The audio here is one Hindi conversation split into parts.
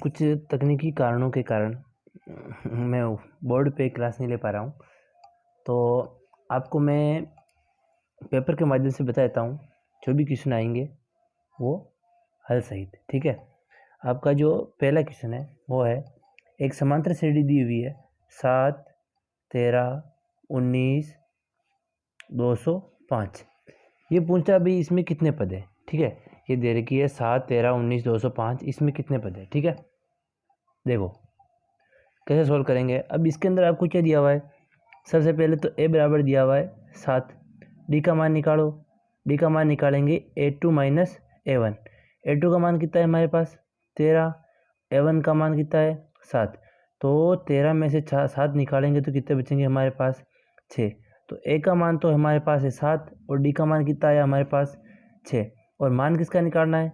कुछ तकनीकी कारणों के कारण मैं बोर्ड पे क्लास नहीं ले पा रहा हूँ, तो आपको मैं पेपर के माध्यम से बता देता हूँ। जो भी क्वेश्चन आएंगे वो हल सहित, ठीक है। आपका जो पहला क्वेश्चन है वो है, एक समांतर श्रेणी दी हुई है 7, 13, 19, 205। ये पूछता है भाई इसमें कितने पद है, ठीक है। ये दे रखी है 7, 13, 19, 205, इसमें कितने पद है, ठीक है। देखो कैसे सोल्व करेंगे। अब इसके अंदर आपको क्या दिया हुआ है, सबसे पहले तो ए बराबर दिया हुआ है 7, डी का मान निकालो। डी का मान निकालेंगे A2 माइनस A1। A2 का मान कितना है हमारे पास 13, A1 का मान कितना है 7। तो 13 में से 7 निकालेंगे तो कितने बचेंगे हमारे पास 6। तो ए का मान तो हमारे पास है 7 और डी का मान कितना है हमारे पास 6। और मान किसका निकालना है,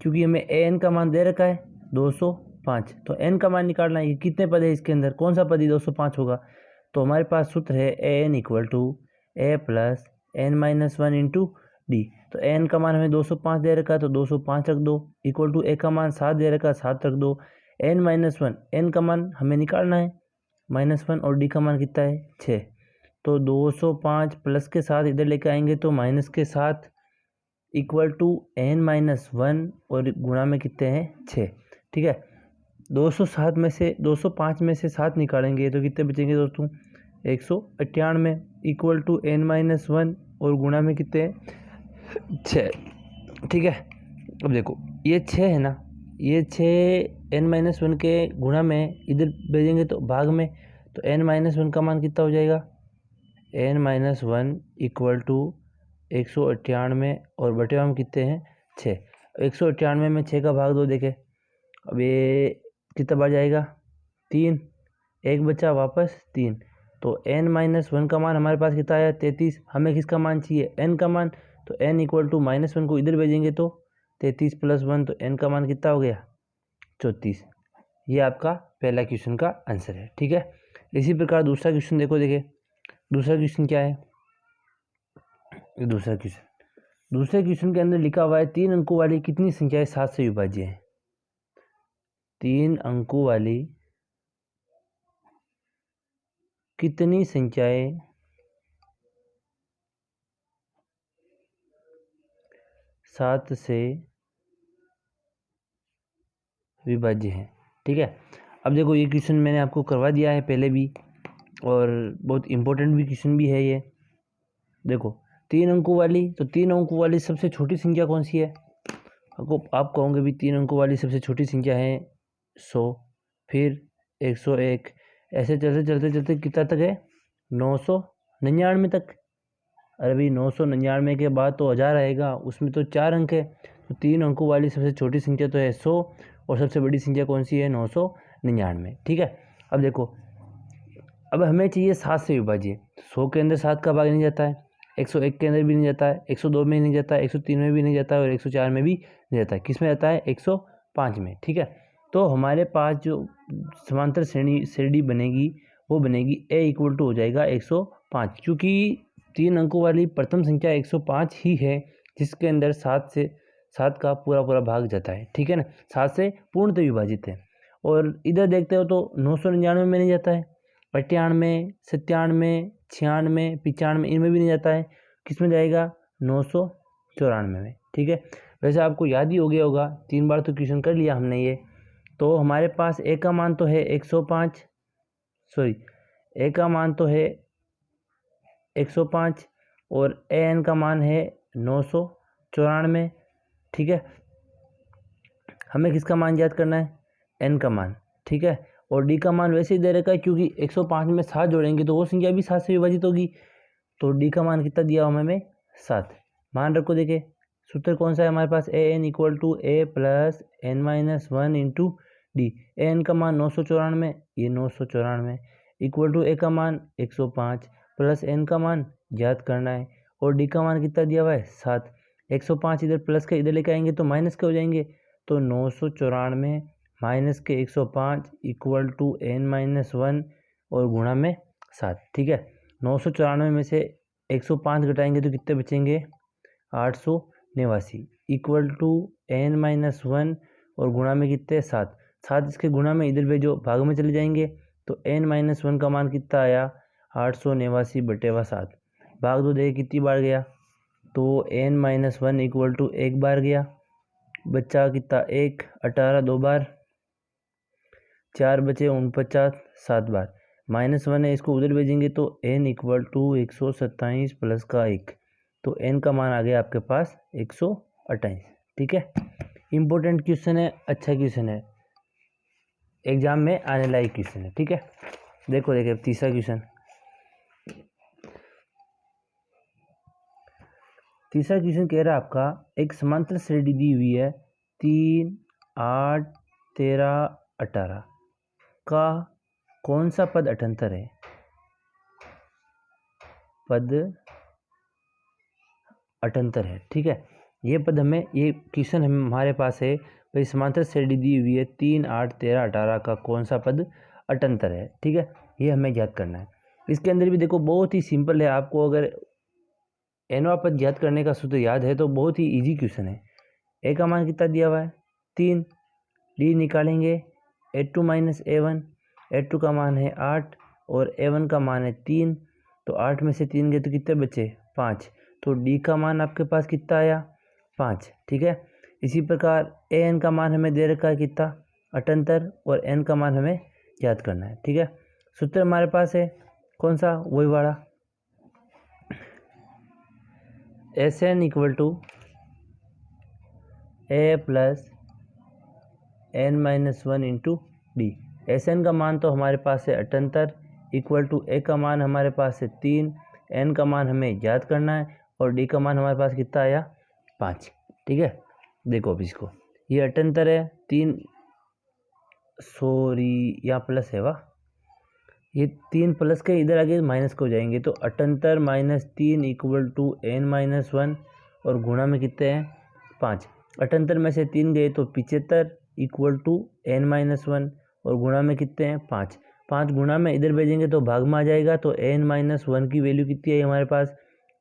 क्योंकि हमें an का मान दे रखा है 205, तो n का मान निकालना है। ये कितने पद है इसके अंदर, कौन सा पद ही 205 होगा। तो हमारे पास सूत्र है an equal to a plus n minus 1 into D. तो n का मान हमें 205 दे रखा है तो 205 रख दो, इक्वल टू a का मान 7 दे रखा है 7 रख दो। n माइनस 1, n का मान हमें निकालना है -1 और डी का मान कितना है 6। तो 205 प्लस के साथ इधर लेके आएंगे तो माइनस के साथ इक्वल टू n माइनस 1 और गुणा में कितने हैं 6, ठीक है। 205 में से 7 निकालेंगे तो कितने बचेंगे दोस्तों 198 इक्वल टू n माइनस 1 और गुणा में कितने हैं 6, ठीक है। अब देखो ये 6 है ना, ये 6 n माइनस 1 के गुणा में इधर भेजेंगे तो भाग में, तो n माइनस 1 का मान कितना हो जाएगा n माइनस 1 इक्वल टू 198 और बटे में कितने हैं 6। 198 में 6 का भाग 2 देखें, अब ये कितना बढ़ जाएगा 3, एक बचा वापस 3। तो n माइनस 1 का मान हमारे पास कितना आया 33। हमें किसका मान चाहिए n का मान, तो n इक्वल टू -1 को इधर भेजेंगे तो 33 प्लस 1, तो n का मान कितना हो गया 34। ये आपका पहला क्वेश्चन का आंसर है, ठीक है। इसी प्रकार दूसरा क्वेश्चन देखो, देखिए दूसरा क्वेश्चन क्या है। दूसरे क्वेश्चन के अंदर लिखा हुआ है 3 अंकों वाली कितनी संख्याएं 7 से विभाज्य है। 3 अंकों वाली कितनी संख्याएं 7 से विभाज्य है, ठीक है। अब देखो ये क्वेश्चन मैंने आपको करवा दिया है पहले भी, और बहुत इम्पोर्टेंट भी क्वेश्चन भी है ये। देखो 3 अंकों वाली, तो 3 अंकों वाली सबसे छोटी संख्या कौन सी है। आप कहोगे भी 3 अंकों वाली सबसे छोटी संख्या है 100, फिर 101, ऐसे चलते चलते चलते कितना तक है 999 तक। अरे भाई 999 के बाद तो 1000 आएगा, उसमें तो 4 अंक है। तो 3 अंकों वाली सबसे छोटी संख्या तो है 100 और सबसे बड़ी संख्या कौन सी है 999, ठीक है। अब देखो अब हमें चाहिए 7 से विभाज्य। 100 के अंदर 7 का भाग नहीं जाता है, 101 के अंदर भी नहीं जाता है, 102 में नहीं जाता है, 103 में भी नहीं जाता है और 104 में भी नहीं जाता है। किस में जाता है 105 में, ठीक है। तो हमारे पास जो समांतर श्रेणी बनेगी वो बनेगी a इक्वल टू हो जाएगा 105, क्योंकि 3 अंकों वाली प्रथम संख्या 105 ही है जिसके अंदर 7 का पूरा भाग जाता है, ठीक है ना। 7 से पूर्णतः विभाजित है। और इधर देखते हो तो 999 में नहीं जाता है, 98, 97, 96, 95 इनमें भी नहीं जाता है। किस में जाएगा 994 में, ठीक है। वैसे आपको याद ही हो गया होगा, 3 बार तो क्वेश्चन कर लिया हमने ये। तो हमारे पास a का मान तो है 105, सॉरी a का मान तो है 105 और an का मान है 994, ठीक है। हमें किसका मान याद करना है n का मान, ठीक है। और d का मान वैसे ही दे रखा है क्योंकि 105 में 7 जोड़ेंगे तो वो संख्या भी 7 से विभाजित होगी। तो d का मान कितना दिया हमें 7, मान रखो। देखे सूत्र कौन सा है हमारे पास, an equal to a plus n minus 1 into D. an का मान 994, ये 994 इक्वल टू a का मान 105 प्लस n का मान याद करना है और d का मान कितना दिया हुआ है 7। 105 इधर प्लस के इधर लेके आएंगे तो माइनस के हो जाएंगे, तो 994 माइनस के 105 इक्वल टू n माइनस 1 और गुणा में 7, ठीक है। 994 में से 105 घटाएंगे तो कितने बचेंगे 889 इक्वल टू n माइनस 1 और गुणा में कितने 7, 7 इसके गुणा में इधर भेजो, भाग में चले जाएंगे तो n-1 का मान कितना आया 889/7। भाग 2 देखिए कितनी बार गया, तो n-1 इक्वल टू 1 बार गया, बच्चा कितना 1, 18 2 बार, 4 बचे 49 7 बार, -1 है इसको उधर भेजेंगे तो n इक्वल टू 127 प्लस का 1, तो n का मान आ गया आपके पास 128। ठीक है, इम्पोर्टेंट क्वेश्चन है, अच्छा क्वेश्चन है, एग्जाम में आने लायक क्वेश्चन है। ठीक है, देखो देखिए तीसरा क्वेश्चन, तीसरा क्वेश्चन कह रहा है आपका एक समांतर श्रेणी दी हुई है 3 8 13 18 का कौन सा पद अठंतर है, पद अठंतर है। ठीक है, ये पद हमें, ये क्वेश्चन हमारे पास है भाई, समांतर श्रेणी दी हुई है 3 8 13 18 का कौन सा पद अठंतर है। ठीक है, ये हमें याद करना है। इसके अंदर भी देखो बहुत ही सिंपल है, आपको अगर एनवा पद याद करने का सूत्र याद है तो बहुत ही इजी क्वेश्चन है। ए का मान कितना दिया हुआ है 3, डी निकालेंगे a2 माइनस a1, a2 का मान है 8 और a1 का मान है 3, तो 8 में से 3 गए तो कितने बचे 5, तो डी का मान आपके पास कितना आया 5। ठीक है, इसी प्रकार ए एन का मान हमें दे रखा है कितना 78 और एन का मान हमें याद करना है। ठीक है, सूत्र हमारे पास है कौन सा, वही वाला S N equal to A plus n-1 into D. S N का मान तो हमारे पास है 78 इक्वल टू ए का मान हमारे पास है 3, एन का मान हमें याद करना है और डी का मान हमारे पास कितना आया 5। ठीक है, देखो अब इसको, ये 78 है 3, सॉरी यहाँ प्लस है वाह, ये 3 प्लस के इधर आगे माइनस को जाएंगे तो 78 माइनस 3 इक्वल टू n-1 और गुणा में कितने हैं 5, 78 में से 3 गए तो 75 इक्वल टू n-1 और गुणा में कितने हैं 5, 5 गुणा में इधर भेजेंगे तो भाग में आ जाएगा, तो n-1 की वैल्यू कितनी है हमारे पास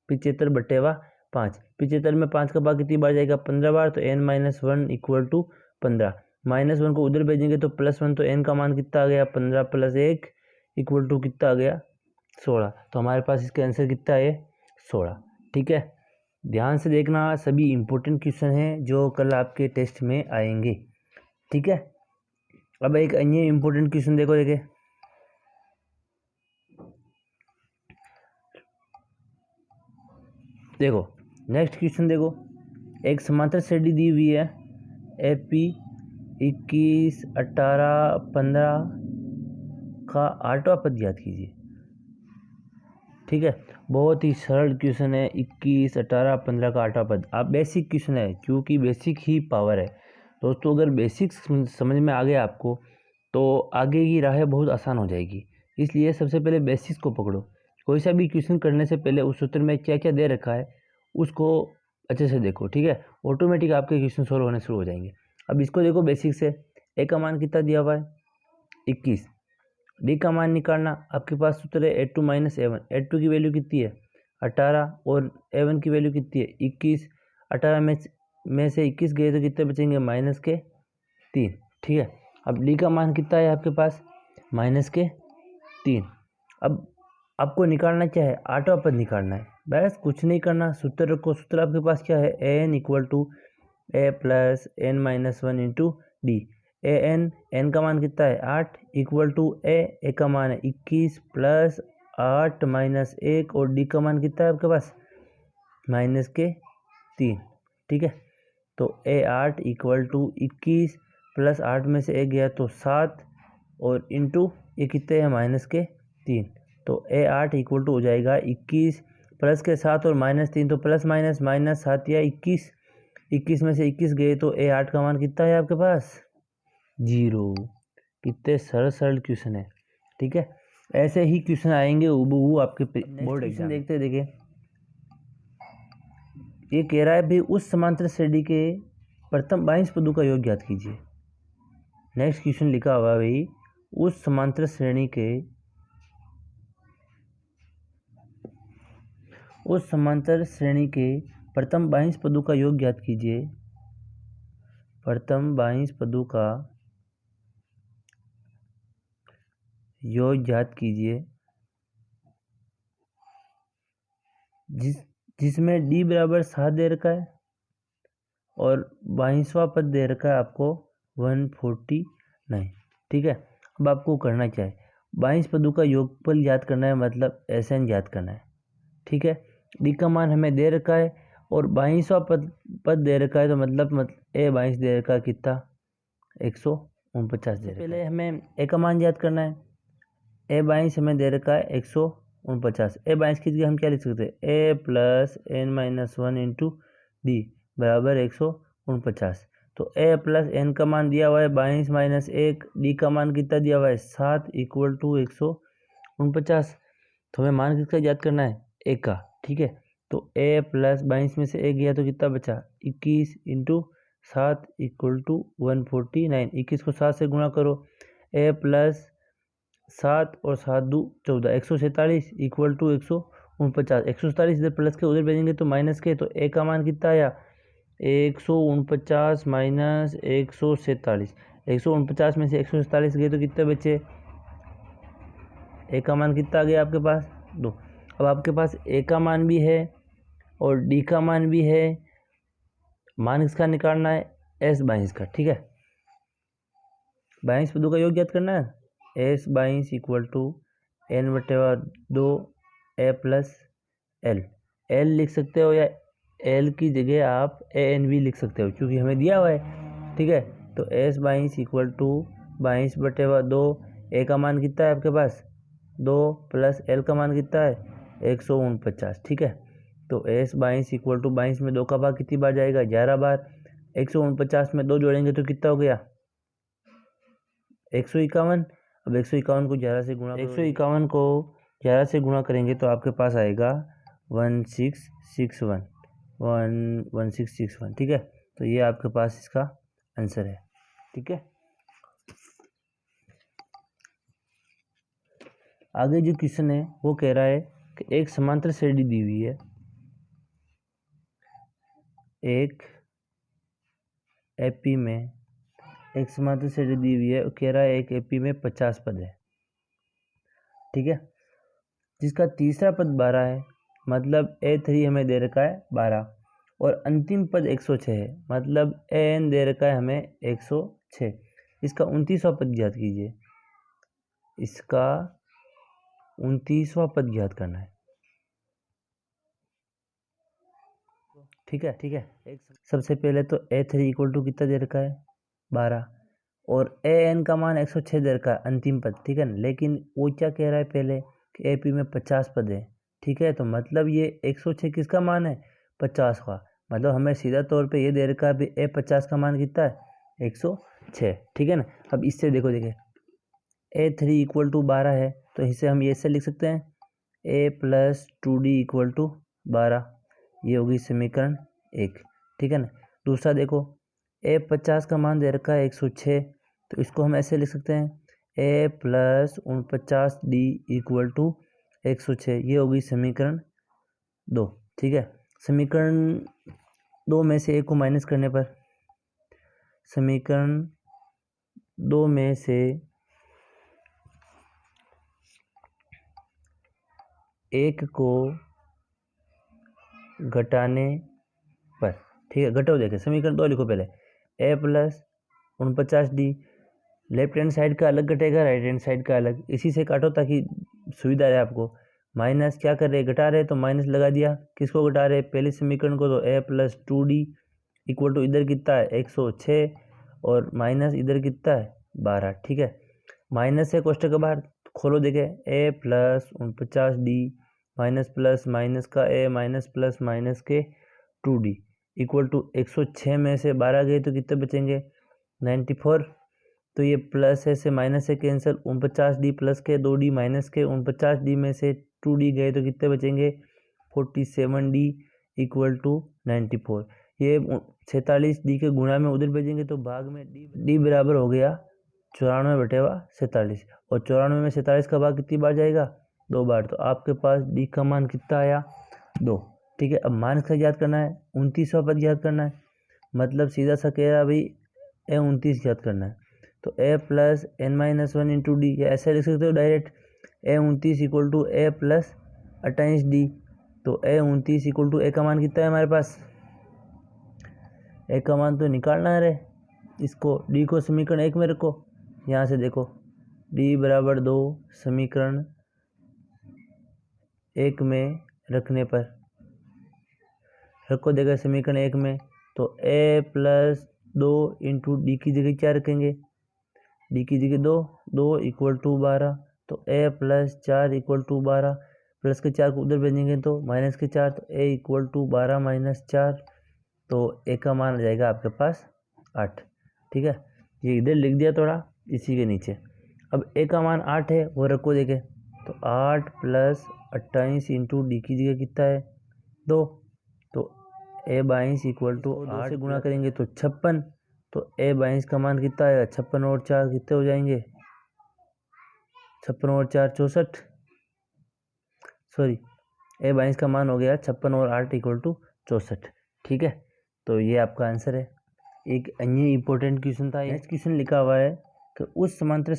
75/5, 75 में 5 का भाग कितनी बार जाएगा 15 बार, तो n-1 इक्वल टू 15, -1 को उधर भेजेंगे तो +1, तो n का मान कितना आ गया 15 + 1 इक्वल टू कितना आ गया 16, तो हमारे पास इसका आंसर कितना है 16। ठीक है, ध्यान से देखना, सभी इम्पोर्टेंट क्वेश्चन हैं जो कल आपके टेस्ट में आएंगे। ठीक है, अब एक अन्य इम्पोर्टेंट क्वेश्चन देखो, देखो नेक्स्ट क्वेश्चन देखो, एक समांतर श्रेणी दी हुई है AP 21 18 15 का 8वां पद याद कीजिए। ठीक है, बहुत ही सरल क्वेश्चन है, 21 18 15 का 8वां पद, आप बेसिक क्वेश्चन है क्योंकि बेसिक ही पावर है दोस्तों, अगर बेसिक्स समझ में आ गया आपको तो आगे की राह बहुत आसान हो जाएगी, इसलिए सबसे पहले बेसिक्स को पकड़ो। कोई सा भी क्वेश्चन करने से पहले उस सूत्र में क्या क्या दे रखा है उसको अच्छे से देखो। ठीक है, ऑटोमेटिक आपके क्वेश्चन सॉल्व होने शुरू हो जाएंगे। अब इसको देखो बेसिक से, ए का मान कितना दिया हुआ है 21, डी का मान निकालना, आपके पास सूत्र है a2 माइनस a1, a2 की वैल्यू कितनी है 18 और a1 की वैल्यू कितनी है 21, 18 में से 21 गए तो कितने बचेंगे -3। ठीक है, अब डी का मान कितना है आपके पास -3। अब आपको निकालना क्या है 8वां पद निकालना है, बस कुछ नहीं करना, सूत्र रखो, सूत्र आपके पास क्या है an equal to a plus n-1 into D, N का मान कितना है 8 इक्वल टू ए का मान है 21 प्लस 8 माइनस 1 और डी का मान कितना है आपके पास -3। ठीक है, तो A8 इक्वल टू 21 प्लस 8 में से 1 गया तो 7 और इंटू ये कितने हैं -3, तो A8 इक्वल टू हो जाएगा 21 प्लस के 7 और -3, तो प्लस माइनस -7 या 21, 21 में से 21 गए तो A8 का मान कितना है आपके पास 0। कितने सरल सरल क्वेश्चन है। ठीक है, ऐसे ही क्वेश्चन आएंगे वो आपके बोर्ड एग्जाम। देखते देखिए, ये कह रहा है भाई उस समांतर श्रेणी के प्रथम 22 पदों का योग ज्ञात कीजिए। नेक्स्ट क्वेश्चन लिखा हुआ है भाई उस समांतर श्रेणी के प्रथम 22 पदों का योग ज्ञात कीजिए। प्रथम 22 पदों का योग ज्ञात कीजिए जिसमें d बराबर 7 दे रखा है और 22वां पद दे रखा है आपको 149। ठीक है, अब आपको करना क्या है, 22 पदों का योगफल ज्ञात करना है, मतलब SN ज्ञात करना है। ठीक है, d का मान हमें दे रखा है और 22वां पद दे रखा है, तो मतलब ए 22 दे रखा है कितना, 149 दे रखा है। पहले हमें ए का मान ज्ञात करना है, ए 22 हमें दे रखा है 149। ए 22 की जगह हम क्या लिख सकते हैं, a plus N minus 1 into d बराबर 149। तो ए प्लस एन का मान दिया हुआ है 22 माइनस 1, डी का मान कितना दिया हुआ है 7 इक्वल टू 149। तो हमें मान किसका याद करना है, ए का। ठीक है, तो ए प्लस 22 में से 1 गया तो कितना बचा, 21 इंटू 7 इक्वल टू 149। 21 को 7 से गुणा करो, ए प्लस 7 और 7 दो 14, 147 इक्वल टू 149। 147 इधर प्लस के उधर भेजेंगे तो माइनस के, तो ए का मान कितना आया 149 माइनस 147। 149 में से 147 गए तो कितने बचे, ए का मान कितना आ गया आपके पास 2। अब आपके पास ए का मान भी है और डी का मान भी है, मान किसका निकालना है, एस 22 का। ठीक है, 22 पदों का योग ज्ञात करना है, एस 22 इक्वल टू एन बटे 2 ए प्लस एल। एल लिख सकते हो या एल की जगह आप ए एन भी लिख सकते हो क्योंकि हमें दिया हुआ है। ठीक है, तो एस 22 इक्वल टू 22 बटे 2, ए का मान कितना है आपके पास 2 प्लस एल का मान कितना है 149। ठीक है, तो एस 22 इक्वल टू 22 में 2 का भाग कितनी बार जाएगा, 11 बार। 149 में 2 जोड़ेंगे तो कितना हो गया 151। अब 151 को 11 से गुणा, 151 को 11 से गुणा करेंगे तो आपके पास आएगा 1661। ठीक है, तो ये आपके पास इसका आंसर है। ठीक है, आगे जो क्वेश्चन है वो कह रहा है कि एक समांतर श्रेणी दी हुई है, एक एपी में एक समांतर श्रेणी दी हुई है, कह रहा है एक एपी में 50 पद है। ठीक है, जिसका तीसरा पद 12 है, मतलब A3 हमें दे रखा है 12 और अंतिम पद 106 है, मतलब AN दे रखा है हमें 106। इसका 29वां पद ज्ञात कीजिए, इसका 29वां पद ज्ञात करना है। ठीक है, सबसे पहले तो A3 इक्वल टू कितना दे रखा है 12 और AN का मान 106 दे रखा है अंतिम पद। ठीक है ना, लेकिन वो क्या कह रहा है पहले कि एपी में 50 पद है। ठीक है, तो मतलब ये 106 किसका मान है 50 का, मतलब हमें सीधा तौर पे ये दे रखा है ए 50 का मान कितना है 106। ठीक है ना, अब इससे देखिए A3 इक्वल टू 12 है तो इसे हम ये से लिख सकते हैं A plus 2D equal to 12, ये होगी समीकरण 1। ठीक है ना, दूसरा देखो A 50 का मान दे रखा है 106, तो इसको हम ऐसे लिख सकते हैं A plus 49D equal to 106, ये होगी समीकरण 2। ठीक है, समीकरण 2 में से 1 को माइनस करने पर समीकरण 2 में से 1 को घटाने पर, ठीक है घटाओ, देखें समीकरण 2 लिखो पहले A plus 49D, left hand side का अलग घटेगा, राइट हैंड साइड का अलग, इसी से काटो ताकि सुविधा रहे आपको। माइनस क्या कर रहे हैं, घटा रहे, तो माइनस लगा दिया, किसको घटा रहे पहले समीकरण को, तो A plus 2D equal to इधर कितना है 106 और माइनस इधर कितना है 12। ठीक है, माइनस से कोष्टक के बाहर खोलो, देखे A plus 49D minus plus minus का A माइनस प्लस माइनस के 2D इक्वल टू 106 में से 12 गए तो कितने बचेंगे 94। तो ये प्लस है से माइनस से कैंसिल, 49D प्लस के 2D माइनस के 49D में से 2D गए तो कितने बचेंगे 47D इक्वल टू 94। ये 47D के गुणा में उधर भेजेंगे तो भाग में D बराबर हो गया 94 बटे 47 और 94 में 47 का भाग कितनी बार जाएगा 2 बार, तो आपके पास D का मान कितना आया 2। ठीक है, अब मान का याद करना है 29वां पद याद करना है, मतलब सीधा सा कह रहा भाई ए 29 याद करना है। तो ए plus N minus one into d, या ऐसे लिख सकते हो direct, a 29 equal to A plus 28 d. तो ए 29 इक्वल टू ए का मान कितना है हमारे पास, ए का मान तो निकालना है रे। इसको डी को समीकरण 1 में रखो, यहाँ से देखो डी बराबर 2 समीकरण 1 में रखने पर रखो, देगा समीकरण 1 में। तो ए प्लस 2 इंटू डी की जगह क्या रखेंगे, डी की जगह 2, 2 इक्वल टू 12। तो ए प्लस 4 इक्वल टू 12, प्लस के 4 को उधर भेजेंगे तो माइनस के 4, तो ए इक्वल टू 12 माइनस 4। तो ए का मान आ जाएगा आपके पास 8। ठीक है, ये इधर लिख दिया थोड़ा इसी के नीचे। अब ए का मान 8 है, वो रखो देखे। तो 8 प्लस 28 इंटू डी की जगह कितना है 2। तो ए 22 इक्वल टू 8 से गुणा करेंगे तो 56। तो ए 22 का मान कितना आएगा, 56 और 4 कितने हो जाएंगे, 56 और 4 64, सॉरी ए 22 का मान हो गया 56 और 8 इक्वल टू 64। ठीक है, तो ये आपका आंसर है। एक अन्य इम्पोर्टेंट क्वेश्चन था, नेक्स्ट क्वेश्चन लिखा हुआ है कि उस समांतर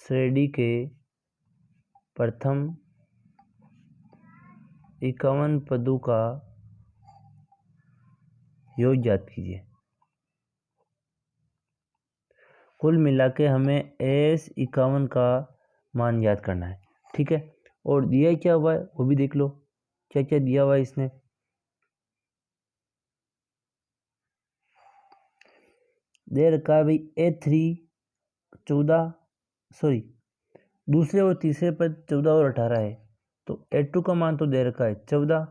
श्रेणी के प्रथम 51 पदों का योग याद कीजिए। कुल मिला के हमें एस 51 का मान याद करना है। ठीक है, और दिया क्या हुआ है वो भी देख लो, क्या क्या दिया हुआ है इसने। दे रखा है भाई A3 14, सॉरी दूसरे और तीसरे पद 14 और 18 है। तो A2 का मान तो दे रखा है 14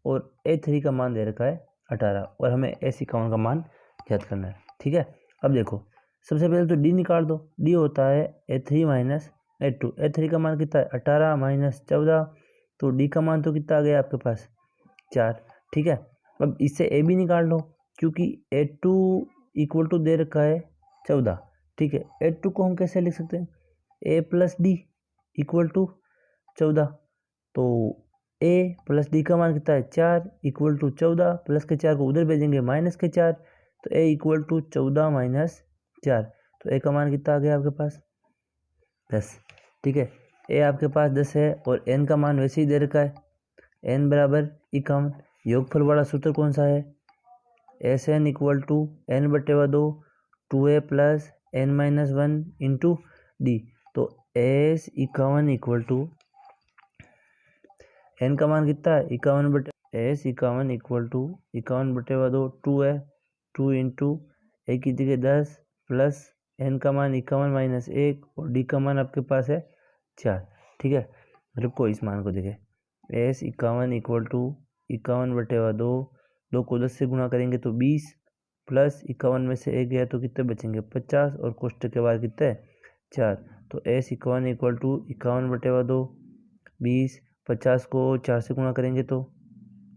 और A3 का मान दे रखा है 18, और हमें एस 51 का मान याद करना है। ठीक है, अब देखो सबसे पहले तो डी निकाल दो। डी होता है A3 माइनस A2। A3 का मान कितना है 18 माइनस 14, तो डी का मान तो कितना आ गया आपके पास 4। ठीक है, अब इससे ए भी निकाल लो, क्योंकि A2 इक्वल टू दे रखा है 14। ठीक है, A2 को हम कैसे लिख सकते हैं, a plus D equal to 14। तो ए प्लस डी का मान कितना है 4 इक्वल टू 14, प्लस के 4 को उधर भेजेंगे माइनस के 4। तो ए इक्वल टू 14 माइनस 4। तो ए का मान कितना आ गया आपके पास 10। ठीक है, ए आपके पास 10 है, और एन का मान वैसे ही दे रखा है, एन बराबर 51। योगफल वाला सूत्र कौन सा है, S N equal to N बटे 2 2a plus N minus 1 into D. तो एस 51 इक्वल टू एन का मान कितना है 51 बटे, एस 51 इक्वल टू 51 बटे 2 2 है, 2 इंटू ए की जगह 10 प्लस एन का मान 51 माइनस 1, और डी का मान आपके पास है 4। ठीक है, रुको इस मान को देखें, एस 51 इक्वल टू 51 बटे 2, 2 को 10 से गुणा करेंगे तो 20, प्लस 51 में से 1 गया तो कितने बचेंगे 50, और कोष्टक के बाद कितने 4। तो एस 51 इक्वल टू 51 बटे 2 20, 50 को 4 से गुणा करेंगे तो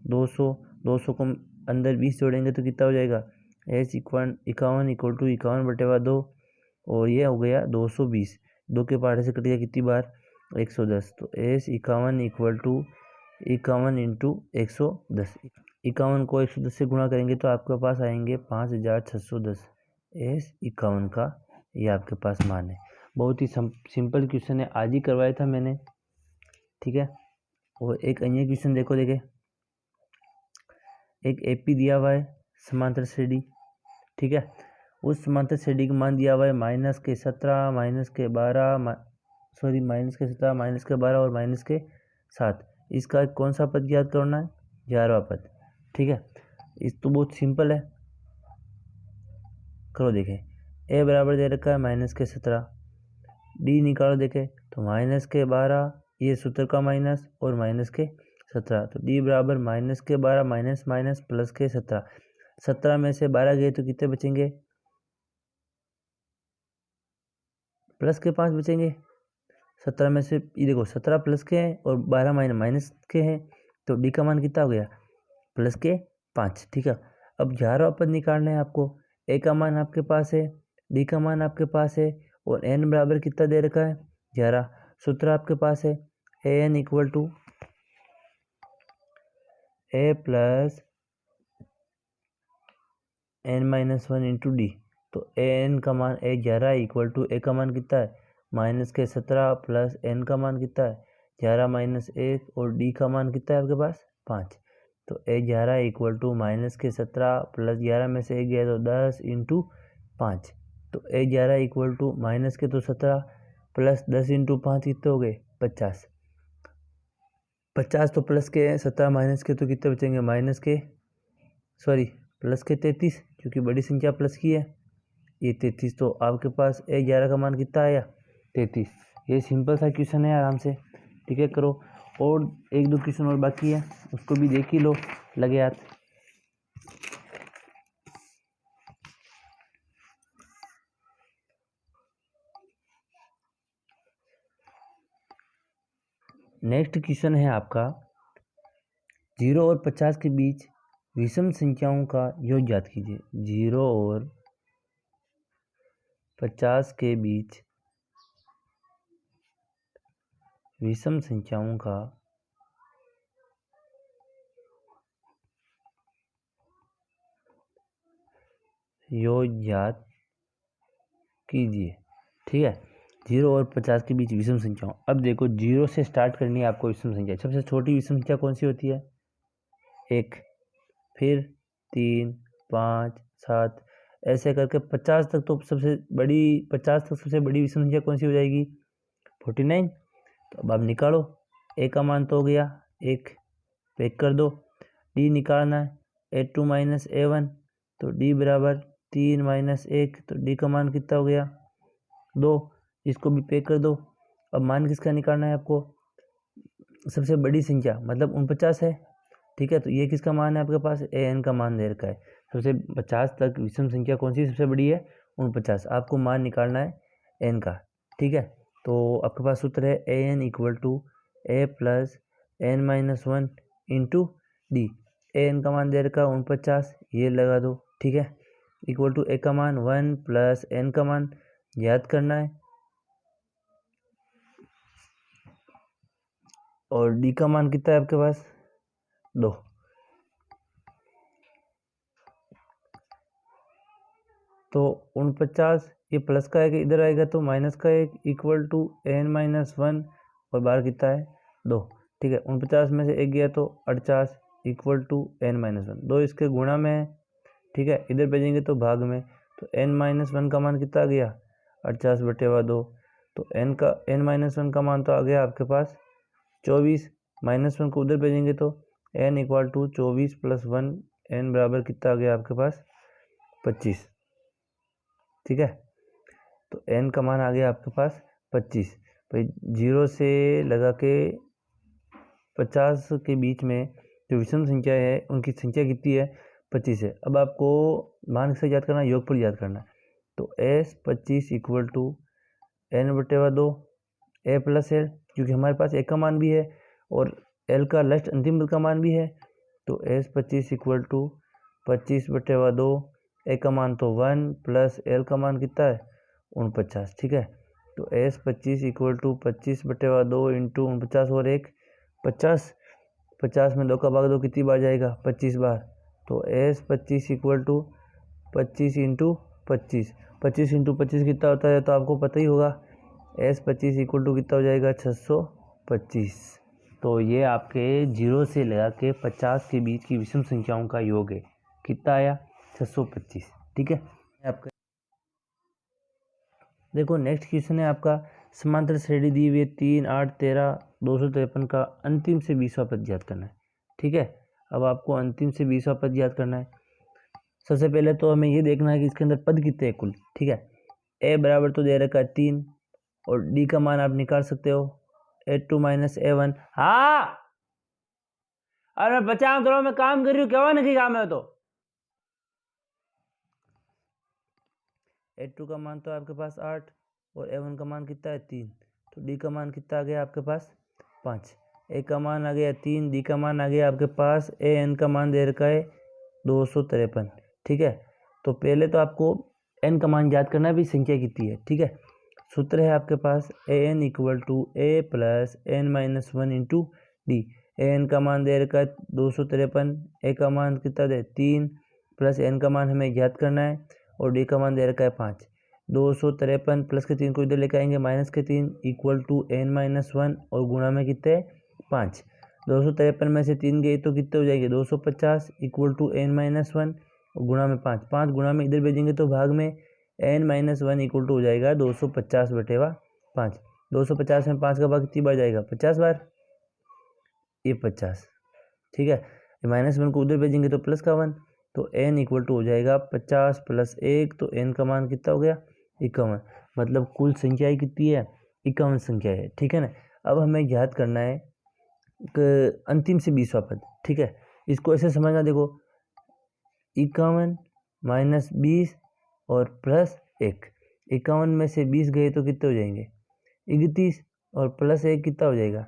200, 200 को अंदर 20 जोड़ेंगे तो कितना हो जाएगा, एस 51 इक्वल टू 51 बटे 2, और ये हो गया 220। 2 के पहाड़े से कट गया कितनी बार 110। तो एस 51 इक्वल टू 51 इंटू 110। 51 को 110 से गुणा करेंगे तो आपके पास आएंगे 5610। एस 51 का ये आपके पास मान है। बहुत ही सिंपल क्वेश्चन है, आज ही करवाया था मैंने। ठीक है, और एक अन्य क्वेश्चन देखो, देखे एक एपी दिया हुआ है समांतर श्रेणी। ठीक है, उस समांतर श्रेणी का मान दिया हुआ है माइनस के 17 माइनस के 12 सॉरी माइनस के 17 माइनस के 12 और माइनस के 7। इसका कौन सा पद याद करना है, 11वां पद। ठीक है, इस तो बहुत सिंपल है, करो देखें। ए बराबर दे रखा है माइनस के 17, डी निकालो देखें तो माइनस के 12, ये सूत्र का माइनस और माइनस के 17। तो डी बराबर माइनस के 12 माइनस माइनस प्लस के 17। 17 में से 12 गए तो कितने बचेंगे, प्लस के 5 बचेंगे। 17 में से ये देखो 17 प्लस के हैं और 12 माइनस के हैं, तो डी का मान कितना हो गया प्लस के 5। ठीक है, अब 11वां पद निकालना है आपको। ए का मान आपके पास है, डी का मान आपके पास है, और एन बराबर कितना दे रखा है 11। सूत्र आपके पास है a n equal to A plus N minus one into D. तो ए एन का मान ए 11 इक्वल टू ए का मान कितना है माइनस के 17 प्लस एन का मान कितना है 11 माइनस 1 और डी का मान कितना है आपके पास 5। तो ए 11 इक्वल टू माइनस के 17 प्लस 11 में से 1 गया तो 10 इंटू 5। तो ए 11 इक्वल टू माइनस के तो 17 प्लस 10 इंटू 5 कितने हो गए 50। 50 तो प्लस के 17 माइनस के तो कितने बचेंगे माइनस के प्लस के 33, क्योंकि बड़ी संख्या प्लस की है ये 33। तो आपके पास ए 11 का मान कितना आया 33। ये सिंपल सा क्वेश्चन है, आराम से ठीक है करो। और एक दो क्वेश्चन और बाकी है उसको भी देख ही लो लगे हाथ। नेक्स्ट क्वेश्चन है आपका 0 और 50 के बीच विषम संख्याओं का योग ज्ञात कीजिए। 0 और 50 के बीच विषम संख्याओं का योग ज्ञात कीजिए। ठीक है, 0 और 50 के बीच विषम संख्याओं। अब देखो 0 से स्टार्ट करनी है आपको विषम संख्या। सबसे छोटी विषम संख्या कौन सी होती है 1, फिर 3, 5, 7 ऐसे करके 50 तक। तो सबसे बड़ी 50 तक सबसे बड़ी विषम संख्या कौन सी हो जाएगी 49। तो अब आप निकालो, ए का मान तो हो गया 1, पैक कर दो। डी निकालना है A2 माइनस A1, तो डी बराबर 3 माइनस 1, तो डी का मान कितना हो गया 2, इसको भी पैक कर दो। अब मान किसका निकालना है आपको सबसे बड़ी संख्या मतलब 49 है। ठीक है, तो ये किसका मान है आपके पास ए एन का मान दे रखा है। सबसे 50 तक विषम संख्या कौन सी सबसे बड़ी है 49। आपको मान निकालना है एन का। ठीक है, तो आपके पास सूत्र है a n equal to A plus N minus one into d. A n का मान दे रखा है 49, ये लगा दो। ठीक है, इक्वल टू ए का मान 1 प्लस एन का मान याद करना है और डी का मान कितना है आपके पास 2। तो 49 ये प्लस का है कि इधर आएगा तो माइनस का एक equal to N minus one और बाहर कितना है 2। ठीक है, 49 में से एक गया तो 48 equal to N minus one. 2 इसके गुणा में है। ठीक है, इधर भेजेंगे तो भाग में। तो एन माइनस वन का मान कितना आ गया 48/2। तो एन माइनस वन का मान तो आ गया आपके पास 24। माइनस वन को उधर भेजेंगे तो N equal to 24 plus 1, N बराबर कितना आ गया आपके पास 25। ठीक है, तो एन का मान आ गया आपके पास 25। भाई 0 से लगा के 50 के बीच में जो विषम संख्या है उनकी संख्या कितनी है 25 है। अब आपको मान से याद करना है योगफल याद करना है। तो S 25 equal to n/2 A plus L, क्योंकि हमारे पास ए का मान भी है और एल का लास्ट अंतिम पद का मान भी है। तो एस 25 इक्वल टू 25/2, ए का मान तो 1 प्लस एल का मान कितना है 49। ठीक है, तो एस 25 इक्वल टू 25/2 इंटू 49 और 1 50। 50 में 2 का भाग 2 कितनी बार जाएगा 25 बार। तो S 25 equal to 25 into 25। 25 into 25 कितना होता है तो आपको पता ही होगा। एस 25 इक्वल टू कितना हो जाएगा 625। तो ये आपके 0 से लगा के 50 के बीच की विषम संख्याओं का योग है। कितना आया 625। ठीक है, आपका देखो नेक्स्ट क्वेश्चन है आपका समांतर श्रेणी दी हुई 3, 8, 13, 253 का अंतिम से 20वां पद याद करना है। ठीक है, अब आपको अंतिम से 20वां पद याद करना है। सबसे पहले तो हमें ये देखना है कि इसके अंदर पद कितने हैं कुल। ठीक है, ए बराबर तो दे रखा है 3 और डी का मान आप निकाल सकते हो A2 माइनस A1। हाँ, अरे मैं 50 करोड़ में काम कर रही हूँ, क्या नहीं काम है। तो A2 का मान तो आपके पास 8 और A1 का मान कितना है 3। तो डी का मान कितना आ गया आपके पास 5। ए का मान आ गया 3, डी का मान आ गया आपके पास ए एन का मान दे रखा है 253। ठीक है, तो पहले तो आपको एन का मान याद करना है भी संख्या कितनी है। ठीक है, सूत्र है आपके पास a n equal to A plus N minus one into D. N का मान दे रखा है 253, ए का मान कितना दे 3 प्लस एन का मान हमें ज्ञात करना है और डी का मान दे रखा है 5। 253 प्लस के 3 को इधर लेकर आएंगे माइनस के 3 इक्वल टू n-1 और गुणा में कितने 5। 253 में से 3 गए तो कितने हो जाएंगे 250 इक्वल टू n-1 और गुणा में 5। 5 गुणा में इधर भेजेंगे तो भाग में n-1 इक्वल टू हो जाएगा 250/5। 250 में 5 का भाग कितनी बार जाएगा 50 बार, ये 50। ठीक है, -1 को उधर भेजेंगे तो प्लस का 1, तो n इक्वल टू हो जाएगा 50 + 1, तो n का मान कितना हो गया 51। मतलब कुल संख्या ही कितनी है 51 संख्या है। ठीक है ना। अब हमें याद करना है अंतिम से 20वां पद। ठीक है, इसको ऐसे समझना, देखो 51 - 20 और +1। 51 में से 20 गए तो कितने हो जाएंगे 31 और +1 कितना हो जाएगा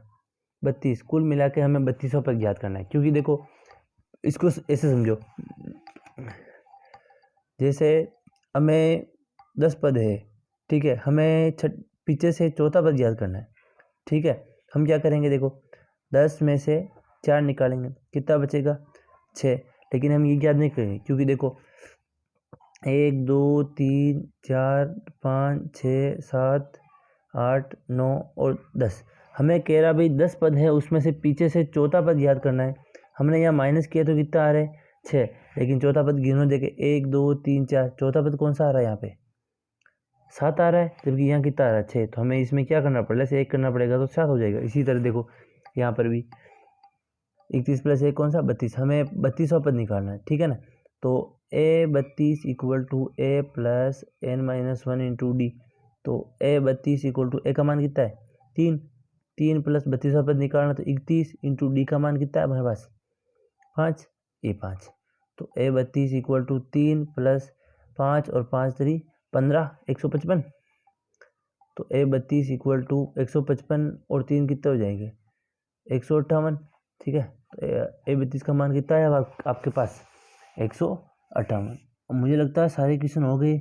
32। कुल मिला के हमें 32वां पद याद करना है। क्योंकि देखो इसको ऐसे समझो, जैसे हमें 10 पद है, ठीक है, हमें पीछे से चौथा पद याद करना है। ठीक है, हम क्या करेंगे, देखो 10 में से 4 निकालेंगे, कितना बचेगा 6। लेकिन हम ये याद नहीं करेंगे क्योंकि देखो 1 2 3 4 5 6 7 8 9 और 10। हमें कह रहा भाई 10 पद है, उसमें से पीछे से चौथा पद याद करना है। हमने यहाँ माइनस किया तो कितना आ रहा है 6, लेकिन चौथा पद गिनो, देखे 1 2 3 4, चौथा पद कौन सा आ रहा है यहाँ पे 7 आ रहा है, जबकि यहाँ कितना आ रहा है 6। तो हमें इसमें क्या करना पड़ेगा, से 1 करना पड़ेगा तो 7 हो जाएगा। इसी तरह देखो यहाँ पर भी 31 + 1 कौन सा 32, हमें 32वां पद निकालना है। ठीक है ना। तो a32 equal to a + n-1 into D. तो a32 इक्वल टू a का मान कितना है 3, 3 + 32वां पद निकालना तो 31 इंटू डी का मान कितना है हमारे पास 5, ये 5। तो a32 इक्वल टू 3 + 5 और 5 3 15 155। तो a32 इक्वल टू 155 और 3 कितने हो जाएंगे 158। ठीक है, तो a32 का मान कितना है अब आपके पास 158। मुझे लगता है सारे क्वेश्चन हो गए।